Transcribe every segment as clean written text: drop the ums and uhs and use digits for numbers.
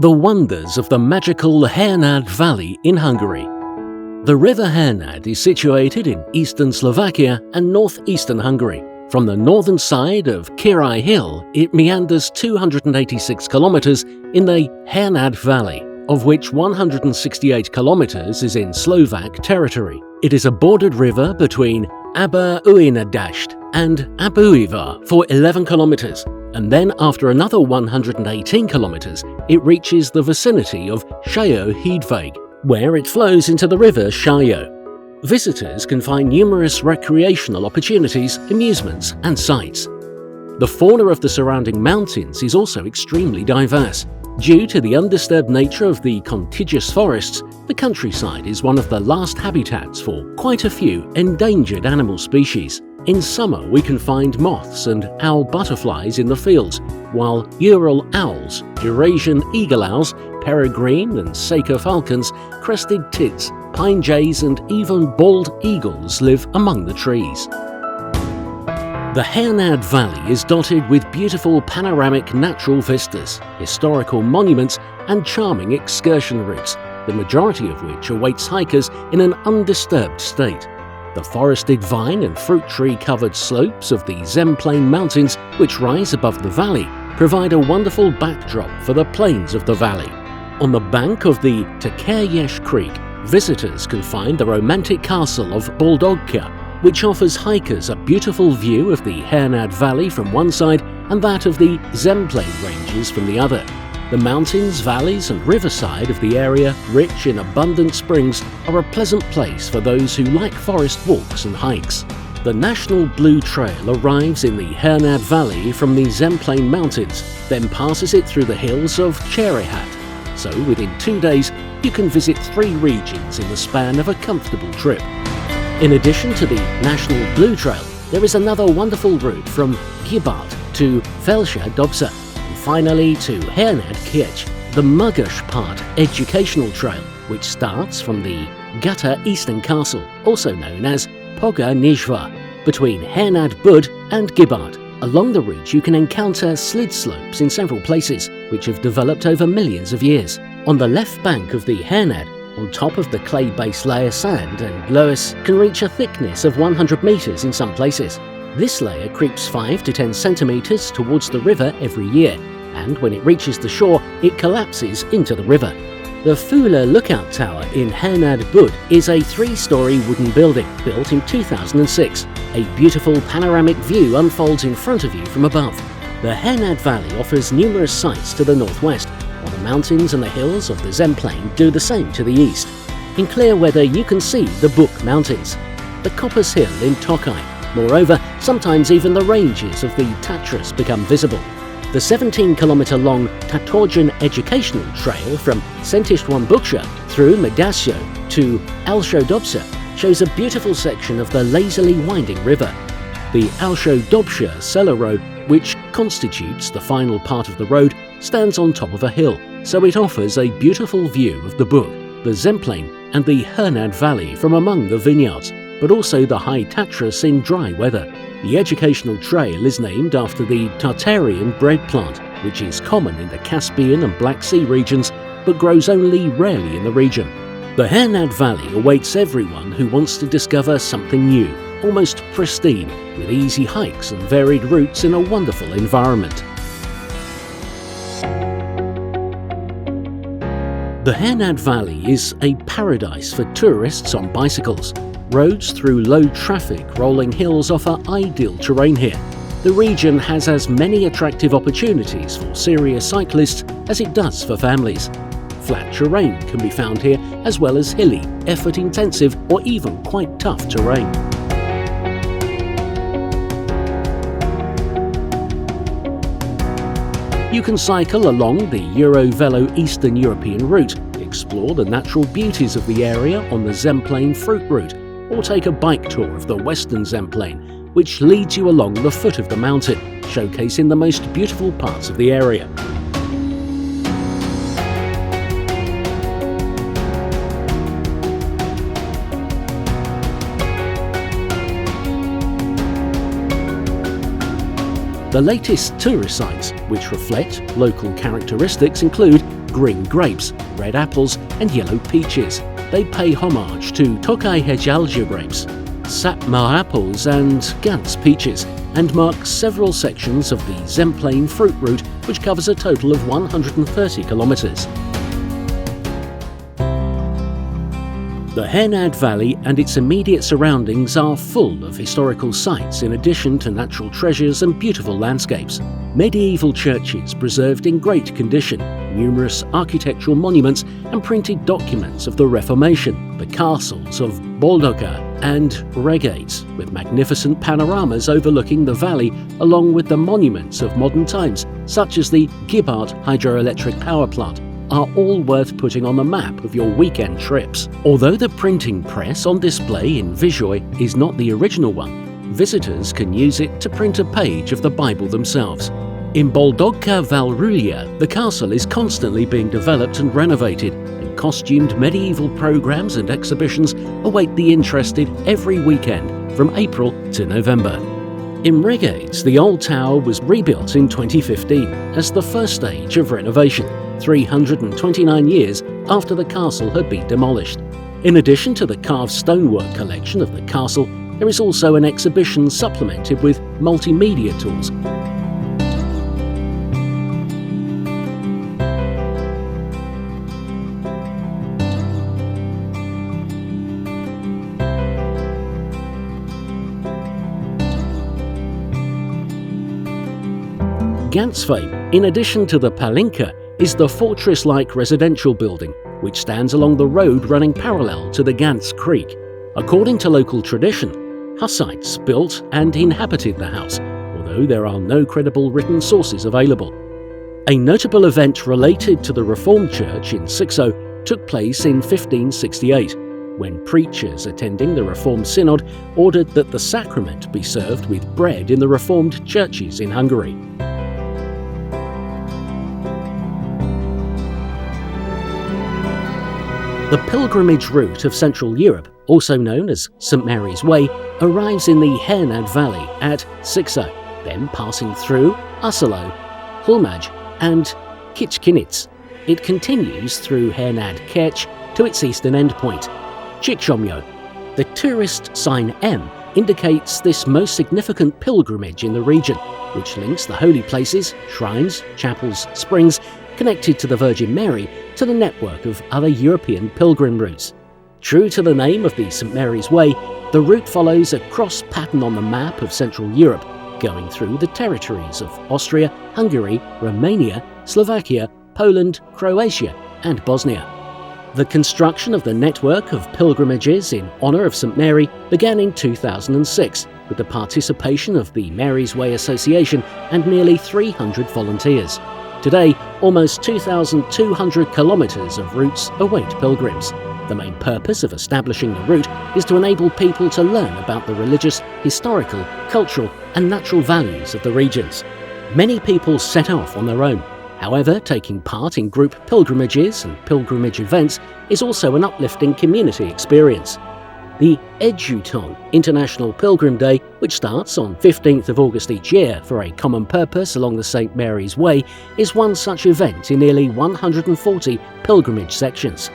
The wonders of the magical Hernád Valley in Hungary. The river Hernád is situated in eastern Slovakia and northeastern Hungary. From the northern side of Király Hill, it meanders 286 kilometers in the Hernád Valley, of which 168 kilometers is in Slovak territory. It is a bordered river between Abba-Uinadast and Abuivar for 11 kilometers, and then after another 118 kilometers, it reaches the vicinity of Sáló-Hídvég, where it flows into the river Sáló. Visitors can find numerous recreational opportunities, amusements, and sights. The fauna of the surrounding mountains is also extremely diverse. Due to the undisturbed nature of the contiguous forests, the countryside is one of the last habitats for quite a few endangered animal species. In summer, we can find moths and owl butterflies in the fields, while Ural owls, Eurasian eagle owls, peregrine and Saker falcons, crested tits, pine jays and even bald eagles live among the trees. The Hernád Valley is dotted with beautiful panoramic natural vistas, historical monuments and charming excursion routes, the majority of which awaits hikers in an undisturbed state. The forested vine and fruit tree covered slopes of the Zemplén Mountains, which rise above the valley, provide a wonderful backdrop for the plains of the valley. On the bank of the Tekerjes Creek, visitors can find the romantic castle of Boldogka, which offers hikers a beautiful view of the Hernád Valley from one side and that of the Zemplén Ranges from the other. The mountains, valleys and riverside of the area, rich in abundant springs, are a pleasant place for those who like forest walks and hikes. The National Blue Trail arrives in the Hernád Valley from the Zemplén Mountains, then passes it through the hills of Cseréhat. So within 2 days, you can visit 3 regions in the span of a comfortable trip. In addition to the National Blue Trail, there is another wonderful route from Gibart to Felsha Dobsa, and finally to Hernád Kirch, the Magas Part Educational Trail, which starts from the Gata Eastern Castle, also known as Poga Nizhva, between Hernád Bud and Gibart. Along the route you can encounter slid slopes in several places, which have developed over millions of years. On the left bank of the Hernád, on top of the clay-based layer sand and loess can reach a thickness of 100 meters in some places. This layer creeps 5 to 10 centimeters towards the river every year, and when it reaches the shore, it collapses into the river. The Fula Lookout Tower in Hernád Bud is a 3-story wooden building built in 2006. A beautiful panoramic view unfolds in front of you from above. The Hernád Valley offers numerous sights to the northwest, while the mountains and the hills of the Zemplén do the same to the east. In clear weather you can see the Buk Mountains, the Koppes Hill in Tokaj. Moreover, sometimes even the ranges of the Tatras become visible. The 17-kilometer-long Tatorjan Educational Trail from Szentistván through Medasio to Alsó-Dobsa shows a beautiful section of the lazily winding river. The Alsó-Dobsa Cellar Road, which constitutes the final part of the road, stands on top of a hill, so it offers a beautiful view of the Buk, the Zemplén and the Hernád Valley from among the vineyards, but also the high Tatras in dry weather. The educational trail is named after the Tartarian bread plant, which is common in the Caspian and Black Sea regions, but grows only rarely in the region. The Hernád Valley awaits everyone who wants to discover something new, almost pristine, with easy hikes and varied routes in a wonderful environment. The Hernád Valley is a paradise for tourists on bicycles. Roads through low-traffic rolling hills offer ideal terrain here. The region has as many attractive opportunities for serious cyclists as it does for families. Flat terrain can be found here, as well as hilly, effort-intensive or even quite tough terrain. You can cycle along the Eurovelo Eastern European route, explore the natural beauties of the area on the Zemplén fruit route, or take a bike tour of the Western Zemplén, which leads you along the foot of the mountain, showcasing the most beautiful parts of the area. The latest tourist sites, which reflect local characteristics, include green grapes, red apples and yellow peaches. They pay homage to Tokaj Hejalgia grapes, Sapma apples and Gans peaches, and mark several sections of the Zemplane fruit route, which covers a total of 130 kilometers. The Hernád Valley and its immediate surroundings are full of historical sites in addition to natural treasures and beautiful landscapes. Medieval churches preserved in great condition, numerous architectural monuments and printed documents of the Reformation, the castles of Baldoka and Regates, with magnificent panoramas overlooking the valley, along with the monuments of modern times, such as the Gibart hydroelectric power plant, are all worth putting on the map of your weekend trips. Although the printing press on display in Visoly is not the original one, visitors can use it to print a page of the Bible themselves. In Baldoka Valrulia, the castle is constantly being developed and renovated, and costumed medieval programs and exhibitions await the interested every weekend from April to November. In Regates, the old tower was rebuilt in 2015 as the first stage of renovation, 329 years after the castle had been demolished. In addition to the carved stonework collection of the castle, there is also an exhibition supplemented with multimedia tools. Gansfame, in addition to the Palinka, is the fortress-like residential building which stands along the road running parallel to the Gans Creek. According to local tradition, Hussites built and inhabited the house, although there are no credible written sources available. A notable event related to the Reformed Church in Sixo took place in 1568, when preachers attending the Reformed Synod ordered that the sacrament be served with bread in the Reformed churches in Hungary. The pilgrimage route of Central Europe, also known as St Mary's Way, arrives in the Hernád Valley at Sixo, then passing through Ussalo, Hulmaj and Kichkinitz. It continues through Hernád Kerch to its eastern endpoint, Chichomyo. The tourist sign M indicates this most significant pilgrimage in the region, which links the holy places, shrines, chapels, springs, connected to the Virgin Mary, to the network of other European pilgrim routes. True to the name of the St Mary's Way, the route follows a cross pattern on the map of Central Europe, going through the territories of Austria, Hungary, Romania, Slovakia, Poland, Croatia and Bosnia. The construction of the network of pilgrimages in honour of St Mary began in 2006, with the participation of the Mary's Way Association and nearly 300 volunteers. Today, almost 2,200 kilometres of routes await pilgrims. The main purpose of establishing the route is to enable people to learn about the religious, historical, cultural and natural values of the regions. Many people set off on their own. However, taking part in group pilgrimages and pilgrimage events is also an uplifting community experience. The Edutong International Pilgrim Day, which starts on 15th of August each year for a common purpose along the St Mary's Way, is one such event in nearly 140 pilgrimage sections.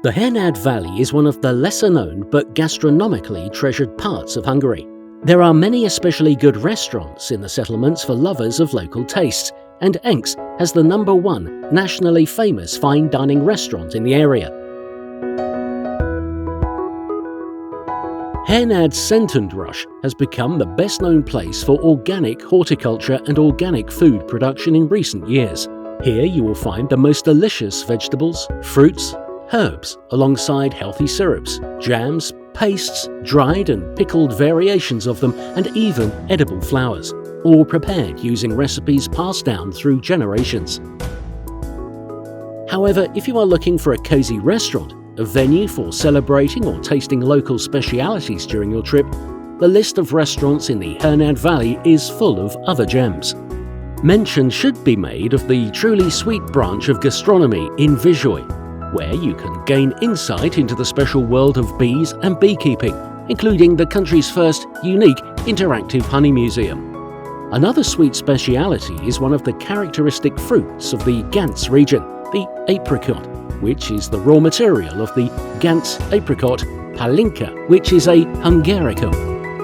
The Hernád Valley is one of the lesser-known but gastronomically treasured parts of Hungary. There are many especially good restaurants in the settlements for lovers of local tastes, and Enks has the #1 nationally famous fine dining restaurant in the area. Hernád Szentendrás has become the best-known place for organic horticulture and organic food production in recent years. Here you will find the most delicious vegetables, fruits, herbs, alongside healthy syrups, jams, pastes, dried and pickled variations of them, and even edible flowers, all prepared using recipes passed down through generations. However, if you are looking for a cozy restaurant, a venue for celebrating or tasting local specialities during your trip, the list of restaurants in the Hernád Valley is full of other gems. Mention should be made of the truly sweet branch of gastronomy in Visoly, where you can gain insight into the special world of bees and beekeeping, including the country's first unique interactive honey museum. Another sweet speciality is one of the characteristic fruits of the Gans region, the apricot, which is the raw material of the Gans apricot palinka, which is a Hungarical.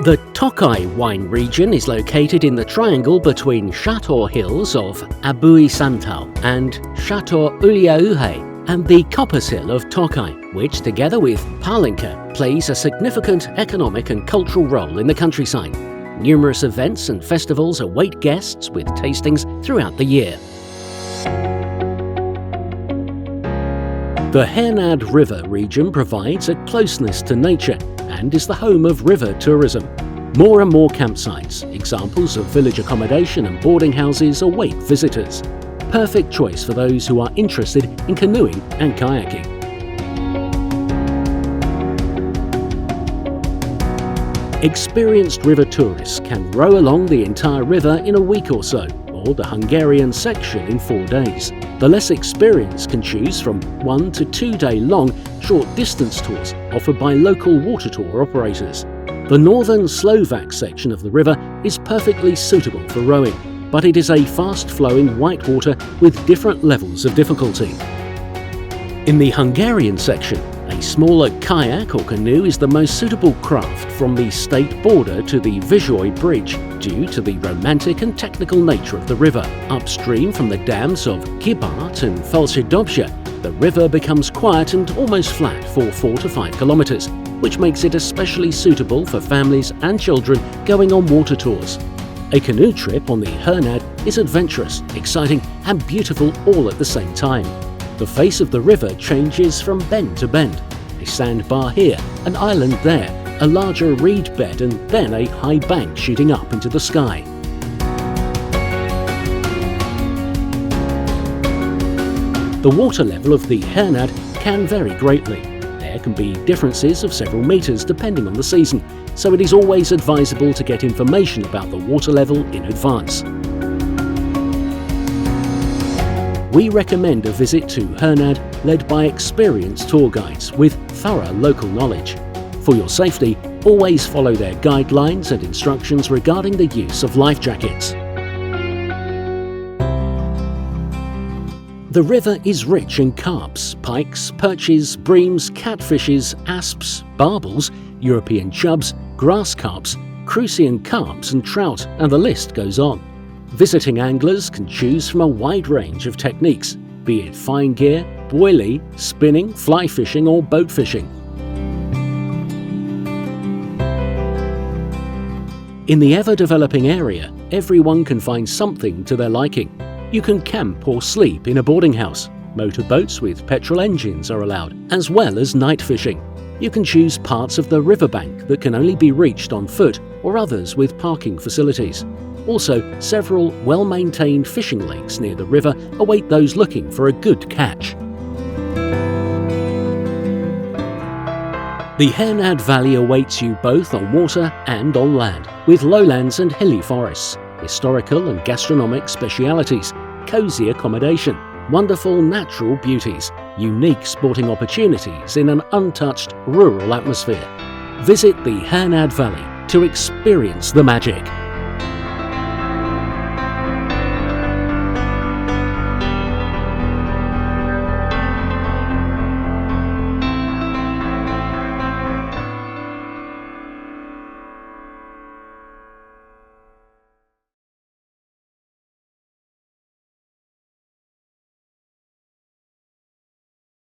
The Tokaj wine region is located in the triangle between Chateau Hills of Abui Santau and Chateau Uliauhe and the Coppice Hill of Tokaj, which together with palinka plays a significant economic and cultural role in the countryside. Numerous events and festivals await guests with tastings throughout the year. The Hernád River region provides a closeness to nature and is the home of river tourism. More and more campsites, examples of village accommodation and boarding houses await visitors. Perfect choice for those who are interested in canoeing and kayaking. Experienced river tourists can row along the entire river in a week or so, or the Hungarian section in 4 days. The less experienced can choose from 1 to 2 day long short distance tours offered by local water tour operators. The northern Slovak section of the river is perfectly suitable for rowing, but it is a fast-flowing whitewater with different levels of difficulty. In the Hungarian section, a smaller kayak or canoe is the most suitable craft from the state border to the Vizsói Bridge due to the romantic and technical nature of the river. Upstream from the dams of Kibart and Falsidobja, the river becomes quiet and almost flat for 4 to 5 kilometers, which makes it especially suitable for families and children going on water tours. A canoe trip on the Hernád is adventurous, exciting and beautiful all at the same time. The face of the river changes from bend to bend. A sandbar here, an island there, a larger reed bed and then a high bank shooting up into the sky. The water level of the Hernád can vary greatly. There can be differences of several meters depending on the season, so it is always advisable to get information about the water level in advance. We recommend a visit to Hernád led by experienced tour guides with thorough local knowledge. For your safety, always follow their guidelines and instructions regarding the use of life jackets. The river is rich in carps, pikes, perches, breams, catfishes, asps, barbels, European chubs, grass carps, Crucian carps and trout, and the list goes on. Visiting anglers can choose from a wide range of techniques, be it fine gear, boilie, spinning, fly fishing or boat fishing. In the ever-developing area, everyone can find something to their liking. You can camp or sleep in a boarding house. Motorboats with petrol engines are allowed, as well as night fishing. You can choose parts of the riverbank that can only be reached on foot or others with parking facilities. Also, several well-maintained fishing lakes near the river await those looking for a good catch. The Hernád Valley awaits you both on water and on land, with lowlands and hilly forests, historical and gastronomic specialities, cosy accommodation, wonderful natural beauties, unique sporting opportunities in an untouched rural atmosphere. Visit the Hernád Valley to experience the magic.